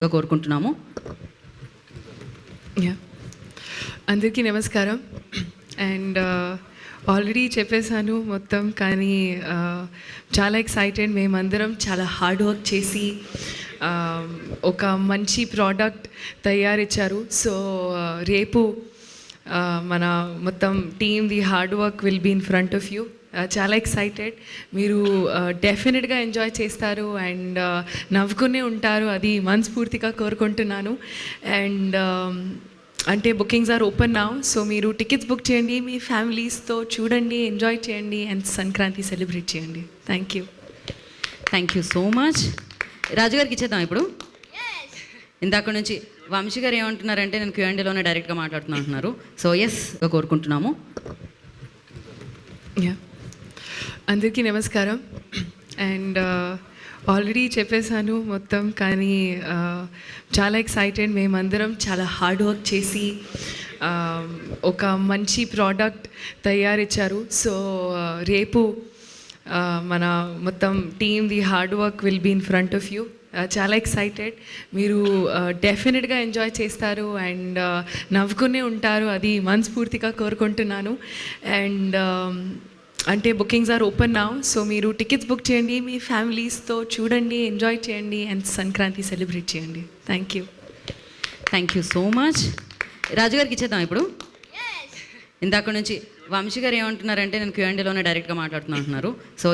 కోరుకుంటున్నాము. అందరికీ నమస్కారం. అండ్ ఆల్రెడీ చెప్పేశాను మొత్తం, కానీ చాలా ఎక్సైటెడ్. మేమందరం చాలా హార్డ్ వర్క్ చేసి ఒక మంచి ప్రోడక్ట్ తయారిచ్చారు. సో రేపు మన మొత్తం team the hard work will be in front of you. చాలా ఎక్సైటెడ్. మీరు డెఫినెట్గా ఎంజాయ్ చేస్తారు అండ్ నవ్వుకునే ఉంటారు, అది మనస్ఫూర్తిగా కోరుకుంటున్నాను. అండ్ అంటే bookings are open now. So మీరు టికెట్స్ బుక్ చేయండి, మీ ఫ్యామిలీస్తో చూడండి, ఎంజాయ్ చేయండి అండ్ సంక్రాంతి సెలబ్రేట్ చేయండి. Thank you so much. రాజుగారికి ఇచ్చేద్దాం ఇప్పుడు. ఇందాక నుంచి వంశీ గారు ఏమంటున్నారంటే నేను Q&Aలోనే డైరెక్ట్గా మాట్లాడుతున్నా అంటున్నారు. సో కోరుకుంటున్నాము. అందరికీ నమస్కారం. అండ్ ఆల్రెడీ చెప్పేశాను మొత్తం, కానీ చాలా ఎక్సైటెడ్. మేమందరం చాలా హార్డ్ వర్క్ చేసి ఒక మంచి ప్రోడక్ట్ తయారిచ్చారు. సో రేపు మన మొత్తం team the hard work will be in front of you. చాలా ఎక్సైటెడ్. మీరు డెఫినెట్గా ఎంజాయ్ చేస్తారు అండ్ నవ్వుకునే ఉంటారు, అది మనస్ఫూర్తిగా కోరుకుంటున్నాను. అండ్ అంటే bookings are open now. So మీరు టికెట్స్ బుక్ చేయండి, మీ ఫ్యామిలీస్తో చూడండి, ఎంజాయ్ చేయండి అండ్ సంక్రాంతి సెలబ్రేట్ చేయండి. Thank you so much. రాజుగారికి ఇచ్చేద్దాం ఇప్పుడు. ఇందాక నుంచి వంశీ గారు ఏమంటున్నారంటే నేను Q&Aలోనే డైరెక్ట్గా మాట్లాడుతున్నా అంటున్నారు. సో